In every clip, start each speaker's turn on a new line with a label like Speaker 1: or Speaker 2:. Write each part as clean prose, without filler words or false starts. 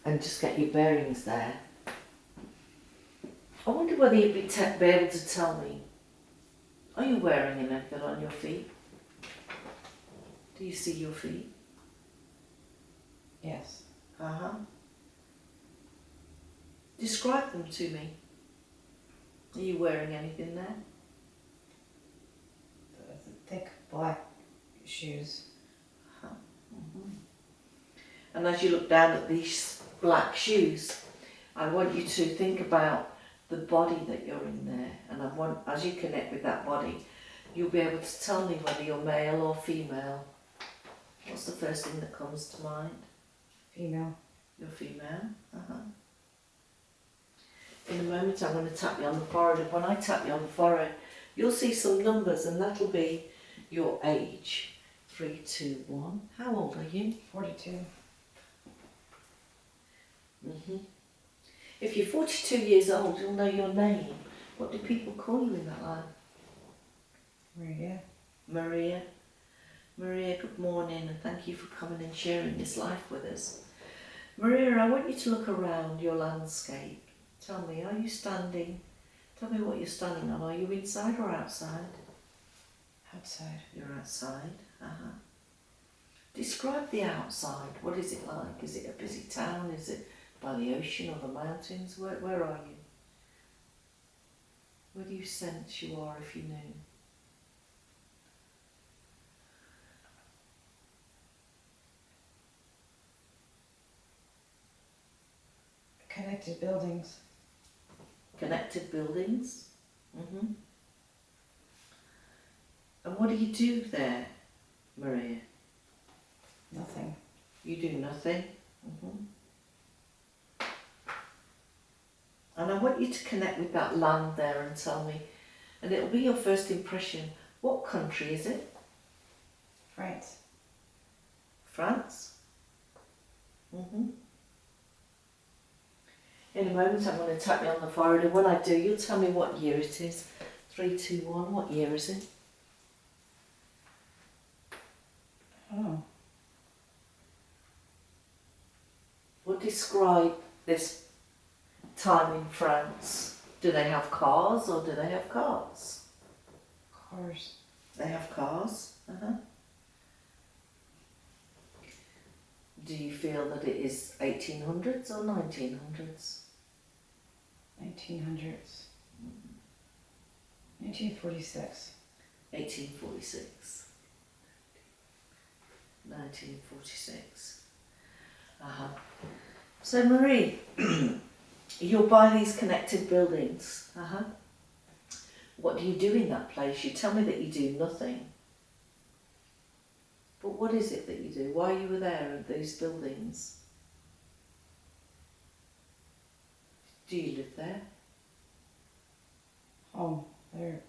Speaker 1: and just get your bearings there. I wonder whether you'd be able to tell me, are you wearing anything on your feet? Do you see your feet?
Speaker 2: Yes.
Speaker 1: Uh-huh. Describe them to me. Are you wearing anything there?
Speaker 2: The thick black shoes.
Speaker 1: Uh-huh. Mm-hmm. And as you look down at these black shoes, I want you to think about the body that you're in there, and I want, as you connect with that body, you'll be able to tell me whether you're male or female. What's the first thing that comes to mind?
Speaker 2: Female.
Speaker 1: You're female. Uh-huh. In a moment I'm going to tap you on the forehead, and when I tap you on the forehead, you'll see some numbers, and that'll be your age. 3, 2, 1. How old are you?
Speaker 2: 42.
Speaker 1: Mm-hmm. If you're 42 years old, you'll know your name. What do people call you in that line?
Speaker 2: Maria.
Speaker 1: Maria. Maria, good morning, and thank you for coming and sharing this life with us. Maria, I want you to look around your landscape. Tell me, are you standing? Tell me what you're standing on. Are you inside or outside?
Speaker 2: Outside.
Speaker 1: You're outside. Uh-huh. Describe the outside. What is it like? Is it a busy town? Is it by the ocean or the mountains? Where are you? Where do you sense you are if you knew?
Speaker 2: Connected buildings.
Speaker 1: Connected buildings? Mm-hmm. And what do you do there, Maria?
Speaker 2: Nothing.
Speaker 1: You do nothing? Mm-hmm. And I want you to connect with that land there and tell me, and it'll be your first impression, what country is it?
Speaker 2: France.
Speaker 1: France? Mm-hmm. In a moment I'm going to tap you on the forehead, and when I do, you'll tell me what year it is. 3, 2, 1, what year is it?
Speaker 2: Oh.
Speaker 1: Well, describe this time in France. Do they have cars or do they have carts?
Speaker 2: Cars.
Speaker 1: They have cars. Uh-huh. Do you feel that it is 1800s or 1900s?
Speaker 2: 1900s. 1946.
Speaker 1: 1846. 1946. Uh-huh. So Marie, you'll buy these connected buildings. Uh-huh. What do you do in that place? You tell me that you do nothing. But what is it that you do? Why you were there at these buildings? Do you live there?
Speaker 2: Home. They're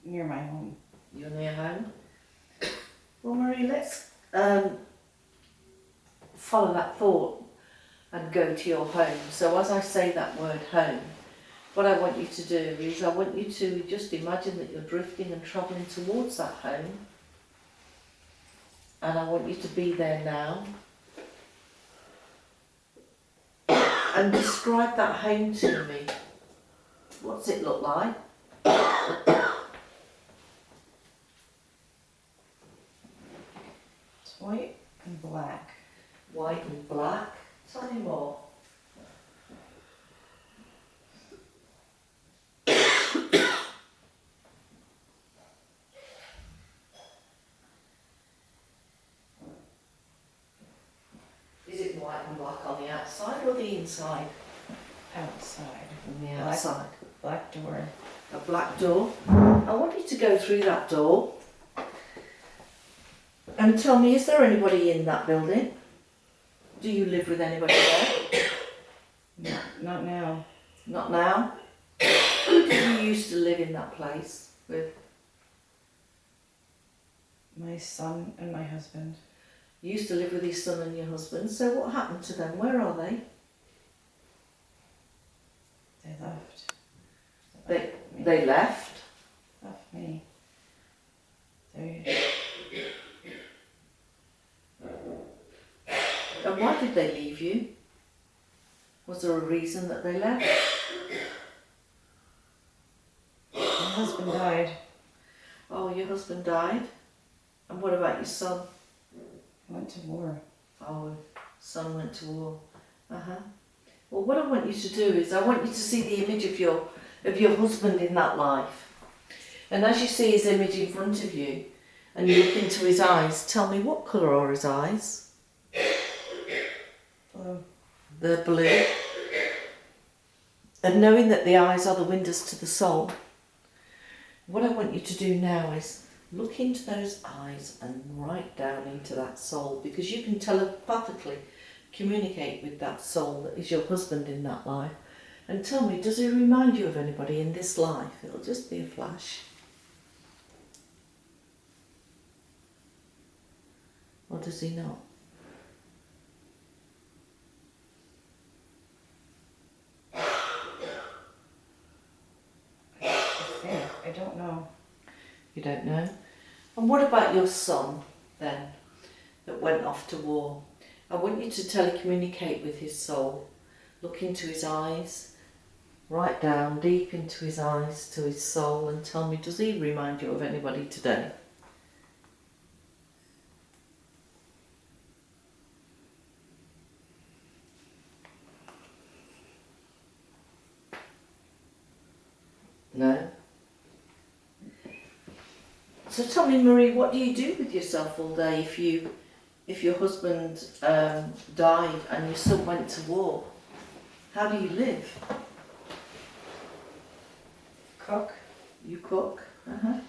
Speaker 2: near my home.
Speaker 1: You're near home? Well, Marie, let's follow that thought and go to your home. So as I say that word home, what I want you to do is I want you to just imagine that you're drifting and travelling towards that home. And I want you to be there now. And describe that home to me. What's it look like?
Speaker 2: It's white and black.
Speaker 1: White and black. Tell me more. Is it white and black on the outside or the inside?
Speaker 2: Outside.
Speaker 1: On the
Speaker 2: Black.
Speaker 1: outside.
Speaker 2: Black door.
Speaker 1: A black door. I want you to go through that door and tell me, is there anybody in that building? Do you live with anybody there?
Speaker 2: No, not now.
Speaker 1: Not now? Who did you used to live in that place with?
Speaker 2: My son and my husband.
Speaker 1: You used to live with your son and your husband, so what happened to them? Where are they?
Speaker 2: They left.
Speaker 1: They left?
Speaker 2: Left me. They...
Speaker 1: And why did they leave you? Was there a reason that they left?
Speaker 2: My husband died.
Speaker 1: Oh, your husband died? And what about your son?
Speaker 2: He went to war.
Speaker 1: Oh, son went to war. Uh-huh. Well, what I want you to do is I want you to see the image of your husband in that life. And as you see his image in front of you and you look into his eyes, tell me what colour are his eyes?
Speaker 2: Blue.
Speaker 1: They're blue. And knowing that the eyes are the windows to the soul, what I want you to do now is look into those eyes and right down into that soul, because you can telepathically communicate with that soul that is your husband in that life. And tell me, does he remind you of anybody in this life? It'll just be a flash. Or does he not?
Speaker 2: I don't know.
Speaker 1: You don't know? And what about your son then, that went off to war? I want you to telecommunicate with his soul. Look into his eyes, right down deep into his eyes to his soul, and tell me, does he remind you of anybody today? No? So tell me, Marie, what do you do with yourself all day if your husband died and your son went to war? How do you live?
Speaker 2: Cook.
Speaker 1: You cook? Uh-huh.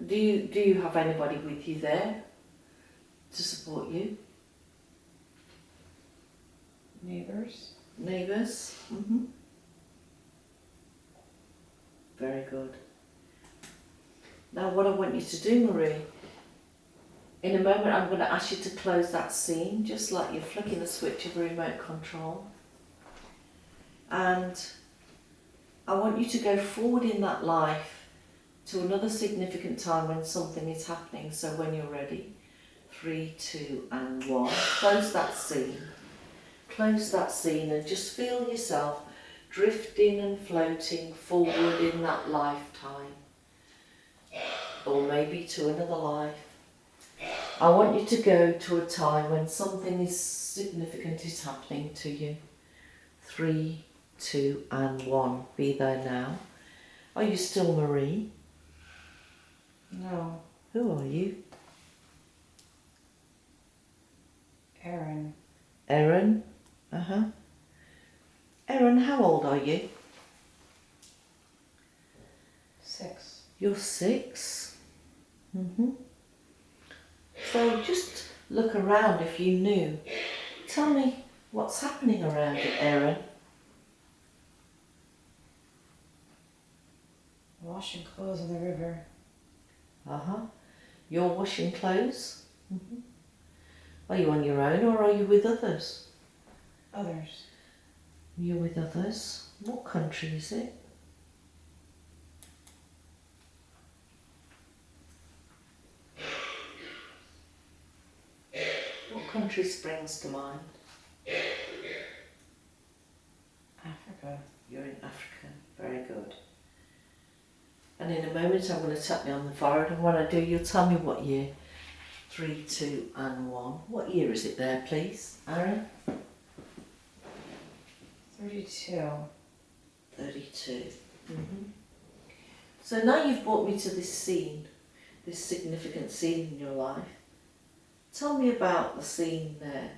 Speaker 1: Do you have anybody with you there to support you?
Speaker 2: Neighbours.
Speaker 1: Neighbours? Mm-hmm. Very good. Now what I want you to do, Marie, in a moment I'm going to ask you to close that scene, just like you're flicking the switch of a remote control. And I want you to go forward in that life to another significant time when something is happening. So when you're ready, 3, 2 and 1. Close that scene. Close that scene and just feel yourself drifting and floating forward in that lifetime. Or maybe to another life. I want you to go to a time when something is significant is happening to you. 3, 2 and 1. Be there now. Are you still Marie?
Speaker 2: No.
Speaker 1: Who are you?
Speaker 2: Aaron.
Speaker 1: Erin? Uh-huh. Erin, how old are you?
Speaker 2: 6.
Speaker 1: You're 6? Mm-hmm. So just look around if you knew. Tell me what's happening around you, Erin.
Speaker 2: Washing clothes in the river.
Speaker 1: Uh-huh. You're washing clothes? Mm-hmm. Are you on your own or are you with others?
Speaker 2: Others.
Speaker 1: You're with others. What country is it? What country springs to mind?
Speaker 2: Africa.
Speaker 1: You're in Africa. Very good. And in a moment I'm going to tap you on the forehead, and when I do you'll tell me what year. 3, 2 and 1. What year is it there, please, Aaron?
Speaker 2: 32.
Speaker 1: 32. Mm-hmm. So now you've brought me to this scene, this significant scene in your life. Tell me about the scene there.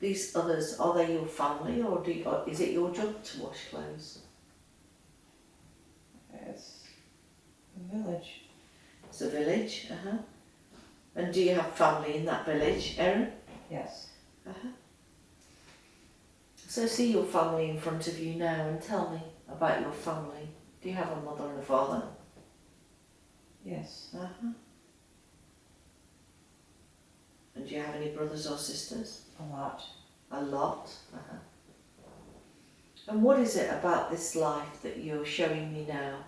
Speaker 1: These others, are they your family or is it your job to wash clothes?
Speaker 2: It's a village.
Speaker 1: It's a village, uh-huh. And do you have family in that village, Erin?
Speaker 2: Yes.
Speaker 1: Uh-huh. So see your family in front of you now and tell me about your family. Do you have a mother and a father?
Speaker 2: Yes.
Speaker 1: Uh-huh. And do you have any brothers or sisters?
Speaker 2: A lot.
Speaker 1: A lot? Uh-huh. And what is it about this life that you're showing me now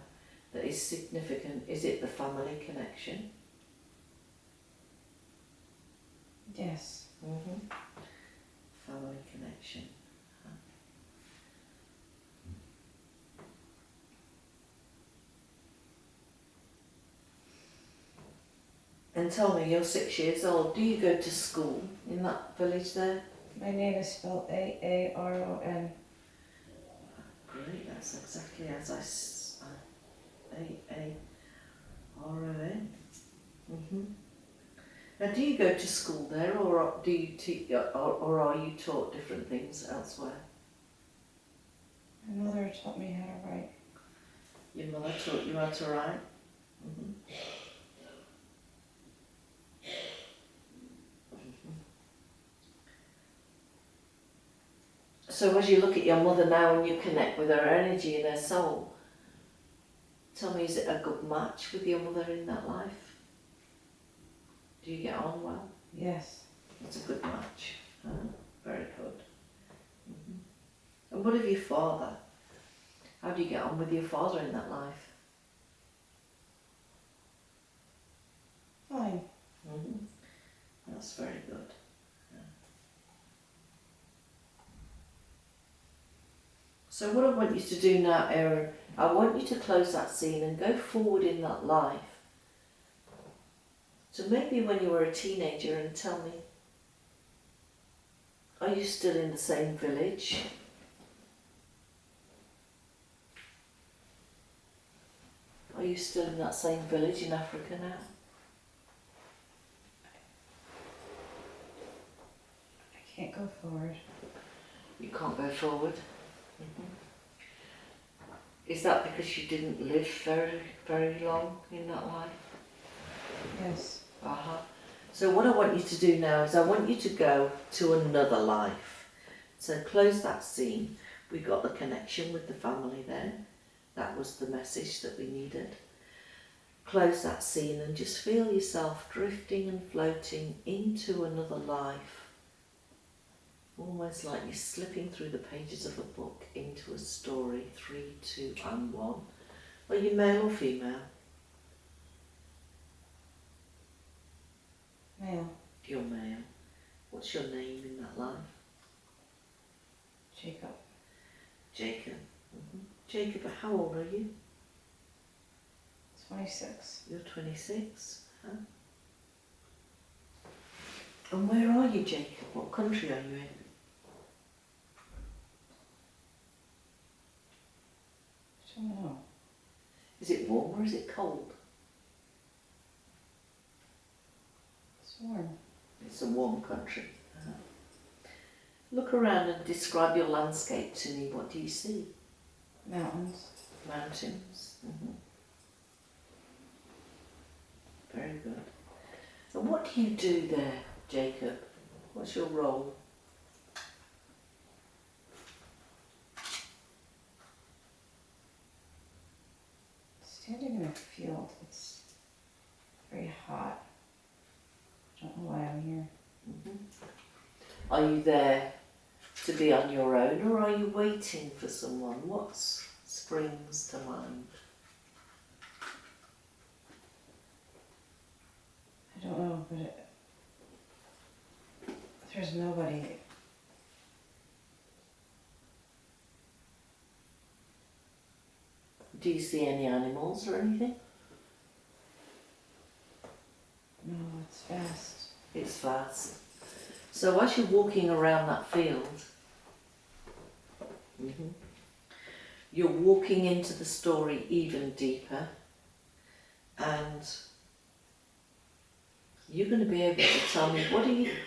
Speaker 1: that is significant? Is it the family connection?
Speaker 2: Yes.
Speaker 1: Mm-hmm. Family connection. then tell me, you're 6 years old. Do you go to school in that village there?
Speaker 2: My name is spelled Aaron.
Speaker 1: Great, that's exactly as Aaron. Now, do you go to school there, or do you or are you taught different things elsewhere?
Speaker 2: My mother taught me how to write.
Speaker 1: Your mother taught you how to write? So as you look at your mother now and you connect with her energy and her soul, tell me, is it a good match with your mother in that life? Do you get on well?
Speaker 2: Yes.
Speaker 1: It's a good match. Very good. And what of your father? How do you get on with your father in that life?
Speaker 2: Fine.
Speaker 1: That's very good. So what I want you to do now, Aaron, I want you to close that scene and go forward in that life. So maybe when you were a teenager, and tell me, are you still in the same village? Are you still in that same village in Africa now?
Speaker 2: I can't go forward.
Speaker 1: You can't go forward? Is that because you didn't live very, very long in that life?
Speaker 2: Yes.
Speaker 1: So what I want you to do now is I want you to go to another life. So close that scene. We got the connection with the family there. That was the message that we needed. Close that scene and just feel yourself drifting and floating into another life. Almost like you're slipping through the pages of a book into a story, 3, 2 and 1. Are you male or female?
Speaker 2: Male.
Speaker 1: You're male. What's your name in that life?
Speaker 2: Jacob.
Speaker 1: Jacob. Jacob, how old are you?
Speaker 2: 26.
Speaker 1: You're 26. And where are you, Jacob? What country are you in?
Speaker 2: I don't know.
Speaker 1: Is it warm or is it cold?
Speaker 2: It's warm.
Speaker 1: It's a warm country. Look around and describe your landscape to me. What do you see?
Speaker 2: Mountains.
Speaker 1: Mountains. Very good. And what do you do there, Jacob? What's your role?
Speaker 2: Standing in a field. It's very hot. I don't know why I'm here.
Speaker 1: Are you there to be on your own, or are you waiting for someone? What springs to mind?
Speaker 2: I don't know, but there's nobody.
Speaker 1: Do you see any animals or anything?
Speaker 2: No, it's fast.
Speaker 1: It's vast. So as you're walking around that field, you're walking into the story even deeper, and you're going to be able to tell me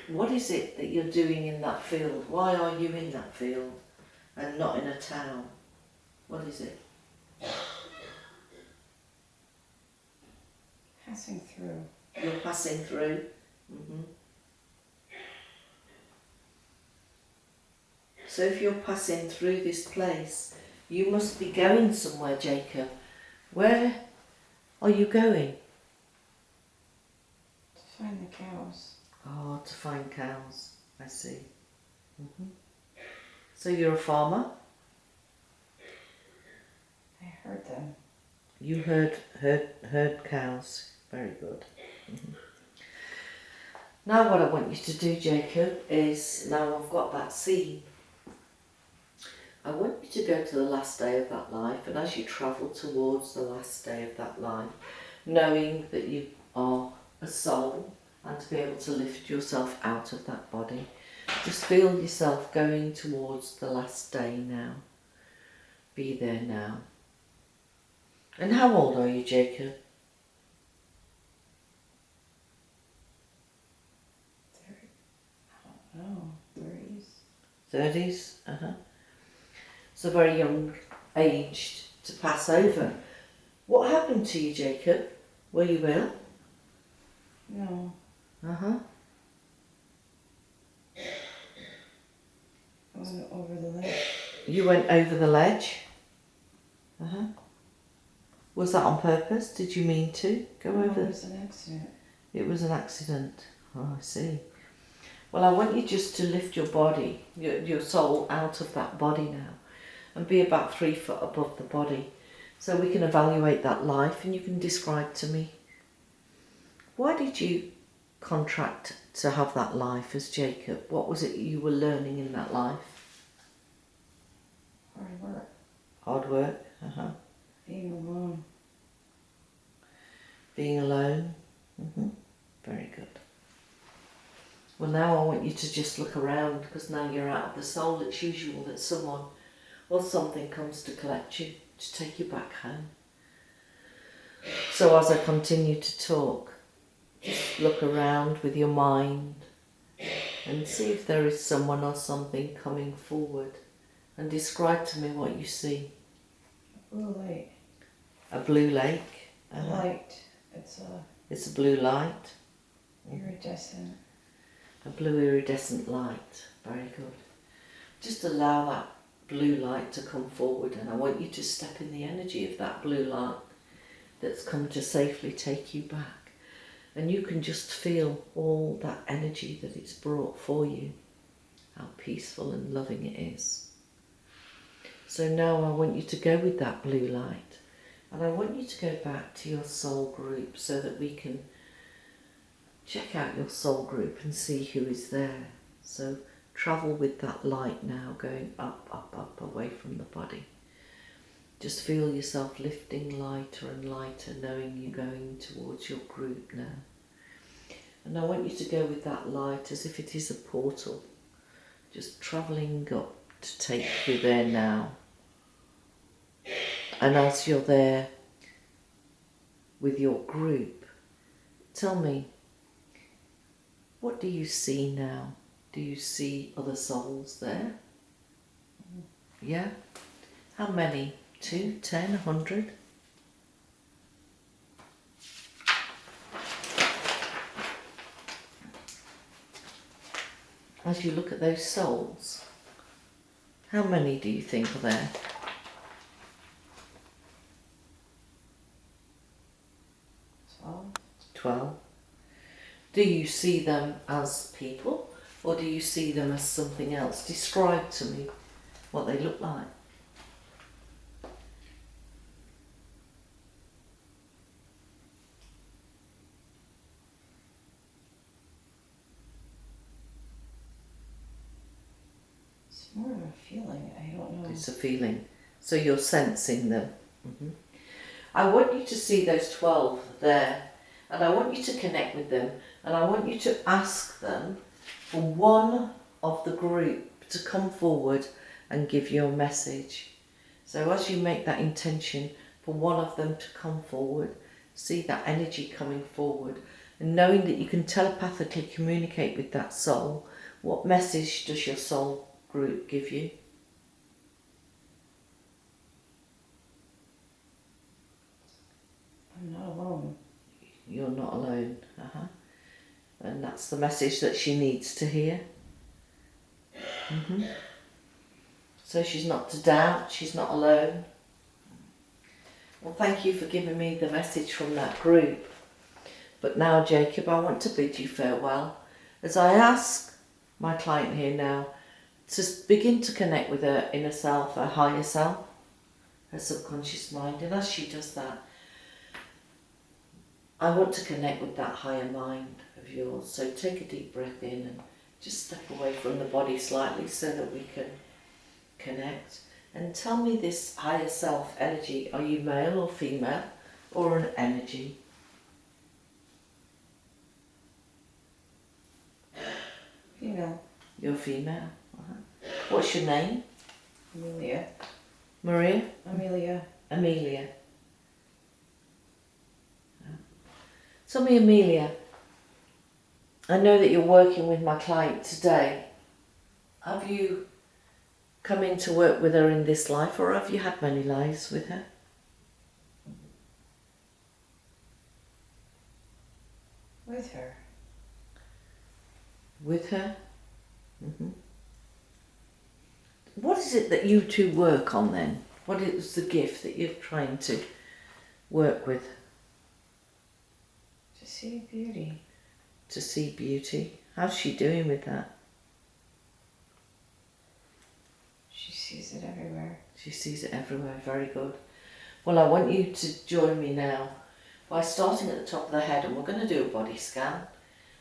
Speaker 1: what is it that you're doing in that field? Why are you in that field and not in a town? What is it?
Speaker 2: Passing through.
Speaker 1: You're passing through. So if you're passing through this place, you must be going somewhere, Jacob. Where are you going?
Speaker 2: To find the cows.
Speaker 1: Oh, to find cows. I see. So you're a farmer?
Speaker 2: I heard them.
Speaker 1: You heard cows. Very good. Now what I want you to do, Jacob, is, now I've got that scene, I want you to go to the last day of that life, and as you travel towards the last day of that life, knowing that you are a soul and to be able to lift yourself out of that body. Just feel yourself going towards the last day now. Be there now. And how old are you, Jacob?
Speaker 2: 30s.
Speaker 1: 30s? It's a very young age to pass over. What happened to you, Jacob? Were you ill?
Speaker 2: No.
Speaker 1: Uh-huh.
Speaker 2: I went over the ledge.
Speaker 1: You went over the ledge? Uh-huh. Was that on purpose? Did you mean to go over?
Speaker 2: It was an accident.
Speaker 1: It was an accident. Oh, I see. Well, I want you just to lift your body, your soul out of that body now and be about 3 foot above the body so we can evaluate that life and you can describe to me, why did you contract to have that life as Jacob? What was it you were learning in that life?
Speaker 2: Hard work.
Speaker 1: Hard work? Uh-huh.
Speaker 2: Being alone.
Speaker 1: Being alone? Very good. Well, now I want you to just look around because now you're out of the soul. It's usual that someone or something comes to collect you, to take you back home. So as I continue to talk, just look around with your mind and see if there is someone or something coming forward and describe to me what you see.
Speaker 2: A blue light.
Speaker 1: A blue lake?
Speaker 2: Light.
Speaker 1: It's a blue light.
Speaker 2: Iridescent.
Speaker 1: A blue iridescent light. Very good. Just allow that blue light to come forward and I want you to step in the energy of that blue light that's come to safely take you back. And you can just feel all that energy that it's brought for you. How peaceful and loving it is. So now I want you to go with that blue light and I want you to go back to your soul group so that we can check out your soul group and see who is there. So travel with that light now, going up, up, up, away from the body. Just feel yourself lifting lighter and lighter, knowing you're going towards your group now. And I want you to go with that light as if it is a portal, just travelling up to take you there now. And as you're there with your group, tell me, what do you see now? Do you see other souls there? Yeah? How many? 2, 10, 100? As you look at those souls, how many do you think are there? 12. Do you see them as people or do you see them as something else? Describe to me what they look like.
Speaker 2: It's more of a feeling. I don't know.
Speaker 1: It's a feeling. So you're sensing them. I want you to see those 12 there and I want you to connect with them and I want you to ask them for one of the group to come forward and give you a message. So as you make that intention for one of them to come forward, see that energy coming forward and knowing that you can telepathically communicate with that soul, what message does your soul group give you?
Speaker 2: I'm not alone.
Speaker 1: You're not alone. And that's the message that she needs to hear. So she's not to doubt, she's not alone. Well, thank you for giving me the message from that group. But now, Jacob, I want to bid you farewell as I ask my client here now to begin to connect with her inner self, her higher self, her subconscious mind. And as she does that, I want to connect with that higher mind of yours. So take a deep breath in and just step away from the body slightly so that we can connect. And tell me this higher self energy, are you male or female or an energy?
Speaker 2: Female.
Speaker 1: You're female. What's your name?
Speaker 2: Amelia.
Speaker 1: Maria?
Speaker 2: Amelia.
Speaker 1: Amelia. Tell me, Amelia, I know that you're working with my client today. Have you come in to work with her in this life, or have you had many lives with her?
Speaker 2: With her.
Speaker 1: With her? Mm-hmm. What is it that you two work on then? What is the gift that you're trying to work with?
Speaker 2: To see beauty.
Speaker 1: To see beauty. How's she doing with that?
Speaker 2: She sees it everywhere.
Speaker 1: She sees it everywhere. Very good. Well, I want you to join me now by starting at the top of the head, and we're going to do a body scan.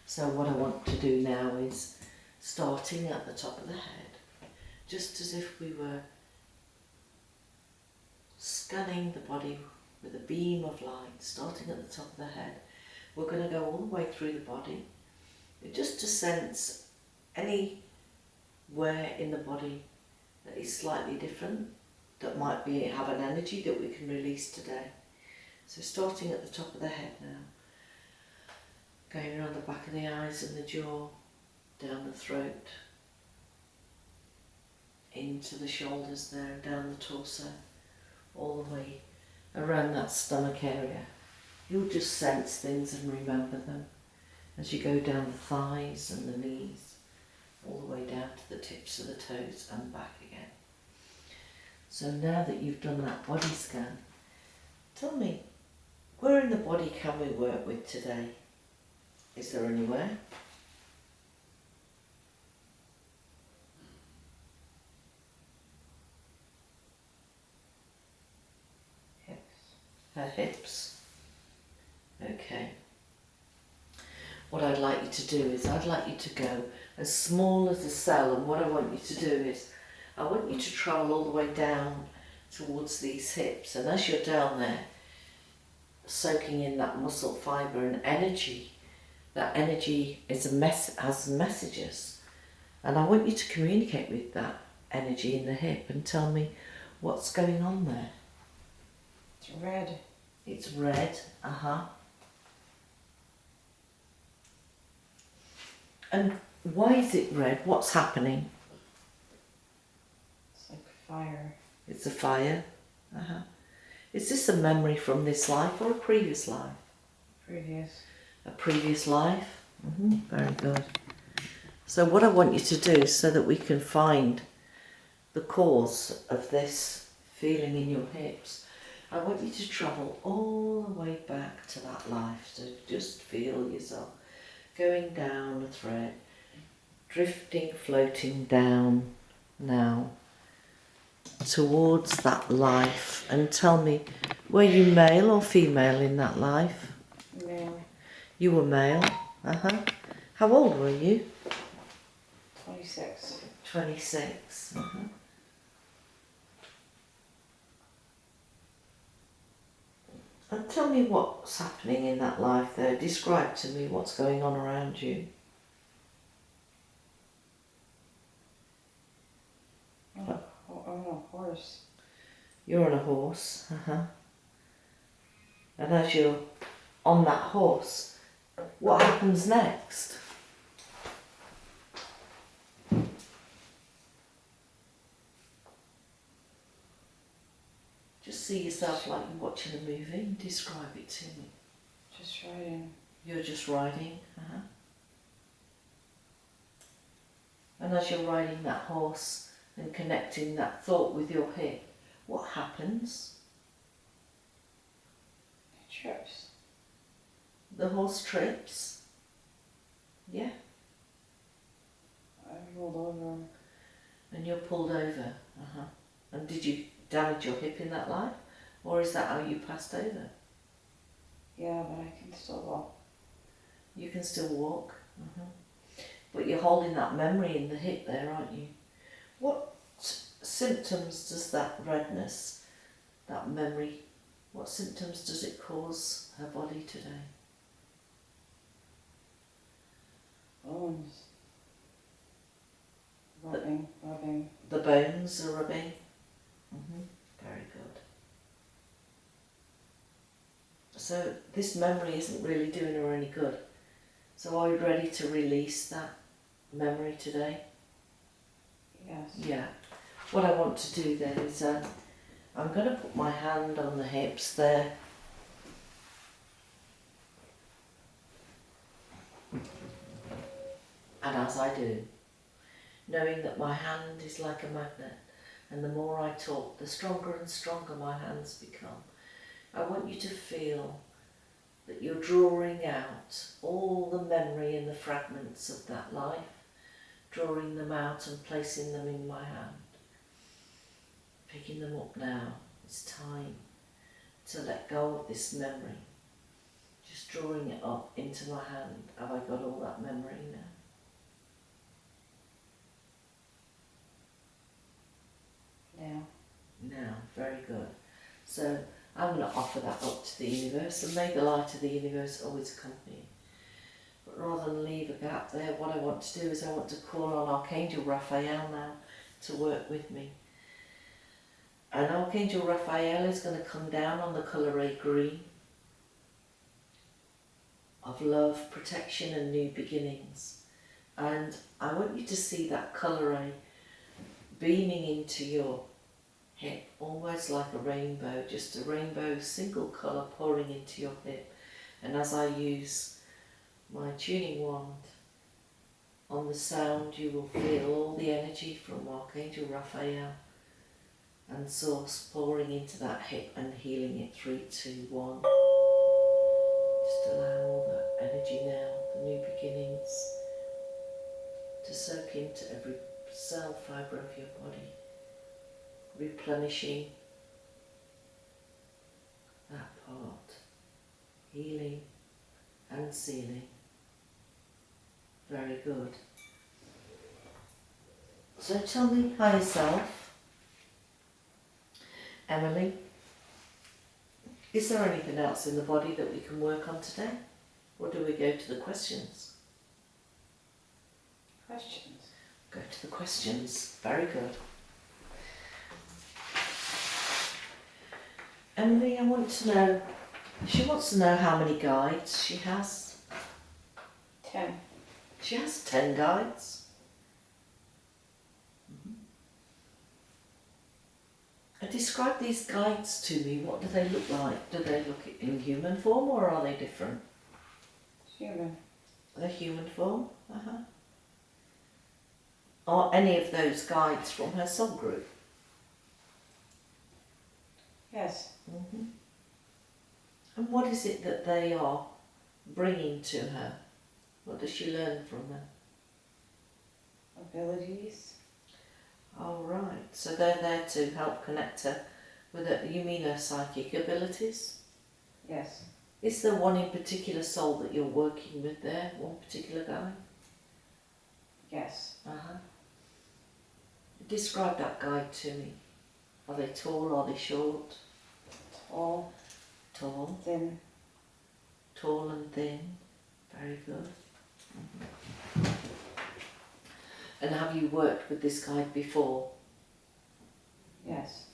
Speaker 1: So what I want to do now is starting at the top of the head, just as if we were scanning the body with a beam of light, starting at the top of the head. We're going to go all the way through the body, just to sense anywhere in the body that is slightly different, that might have an energy that we can release today. So starting at the top of the head now, going around the back of the eyes and the jaw, down the throat, into the shoulders there, and down the torso, all the way around that stomach area. You'll just sense things and remember them as you go down the thighs and the knees, all the way down to the tips of the toes and back again. So now that you've done that body scan, tell me, where in the body can we work with today? Is there anywhere?
Speaker 2: Hips.
Speaker 1: Her hips. Okay. What I'd like you to do is I'd like you to go as small as a cell, and what I want you to do is I want you to travel all the way down towards these hips, and as you're down there soaking in that muscle fibre and energy, that energy is has messages, and I want you to communicate with that energy in the hip and tell me what's going on there.
Speaker 2: It's red.
Speaker 1: It's red, And why is it red? What's happening?
Speaker 2: It's like fire.
Speaker 1: It's a fire. Is this a memory from this life or a previous life?
Speaker 2: Previous.
Speaker 1: A previous life? Very good. So what I want you to do, so that we can find the cause of this feeling in your hips, I want you to travel all the way back to that life. So just feel yourself going down a thread, drifting, floating down now towards that life, and tell me, were you male or female in that life?
Speaker 2: Male.
Speaker 1: You were male. How old were you?
Speaker 2: 26.
Speaker 1: 26. And tell me what's happening in that life there. Describe to me what's going on around you.
Speaker 2: I'm on a horse.
Speaker 1: You're on a horse. And as you're on that horse, what happens next? Just see yourself like you're watching a movie and describe it to me.
Speaker 2: Just riding.
Speaker 1: You're just riding. And as you're riding that horse and connecting that thought with your hip, what happens?
Speaker 2: It trips.
Speaker 1: The horse trips. Yeah.
Speaker 2: I rolled over.
Speaker 1: And you're pulled over. And did you damage your hip in that life? Or is that how you passed over?
Speaker 2: Yeah, but I can still walk.
Speaker 1: You can still walk. But you're holding that memory in the hip there, aren't you? What symptoms does that redness, that memory, what symptoms does it cause her body today?
Speaker 2: Bones. Rubbing.
Speaker 1: The bones are rubbing. Very good. So this memory isn't really doing her any good. So are you ready to release that memory today?
Speaker 2: Yes.
Speaker 1: Yeah. What I want to do then is I'm going to put my hand on the hips there. And as I do, knowing that my hand is like a magnet, and the more I talk, the stronger and stronger my hands become, I want you to feel that you're drawing out all the memory and the fragments of that life, drawing them out and placing them in my hand. Picking them up now. It's time to let go of this memory. Just drawing it up into my hand. Have I got all that memory now? Now, very good. So I'm going to offer that up to the universe, and may the light of the universe always accompany you. But rather than leave a gap there, what I want to do is I want to call on Archangel Raphael now to work with me. And Archangel Raphael is going to come down on the colour ray green of love, protection and new beginnings. And I want you to see that colour ray beaming into your hip, almost like a rainbow, just a rainbow, single colour pouring into your hip. And as I use my tuning wand on the sound, you will feel all the energy from Archangel Raphael and Source pouring into that hip and healing it. 3, 2, 1. Just allow all that energy now, the new beginnings, to soak into every cell fibre of your body, replenishing that part, healing and sealing. Very good. So tell me, higher self, Emily, is there anything else in the body that we can work on today? Or do we go to the questions?
Speaker 2: Questions.
Speaker 1: Go to the questions. Very good. Emily, I want to know, she wants to know how many guides she has.
Speaker 2: 10.
Speaker 1: She has 10 guides. Describe these guides to me. What do they look like? Do they look in human form or are they different?
Speaker 2: Human.
Speaker 1: They're human form? Are any of those guides from her soul group?
Speaker 2: Yes.
Speaker 1: And what is it that they are bringing to her? What does she learn from them?
Speaker 2: Abilities.
Speaker 1: Oh, right. So they're there to help connect her with her, you mean her psychic abilities?
Speaker 2: Yes.
Speaker 1: Is there one in particular soul that you're working with there? One particular guy?
Speaker 2: Yes.
Speaker 1: Describe that guide to me. Are they tall? Are they short?
Speaker 2: Tall.
Speaker 1: Tall.
Speaker 2: Thin.
Speaker 1: Tall and thin. Very good. And have you worked with this guide before?
Speaker 2: Yes.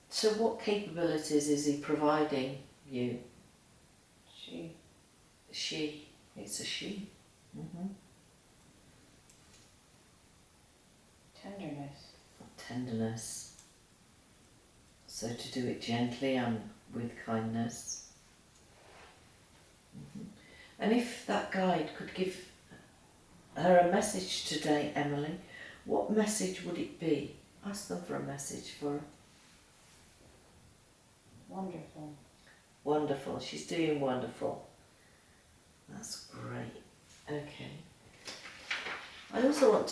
Speaker 1: So what capabilities is he providing you?
Speaker 2: She.
Speaker 1: She. It's a she.
Speaker 2: Tenderness.
Speaker 1: Tenderness. So to do it gently and with kindness. And if that guide could give her a message today, Emily, what message would it be? Ask them for a message for her.
Speaker 2: Wonderful.
Speaker 1: Wonderful. She's doing wonderful. That's great. Okay. I also want to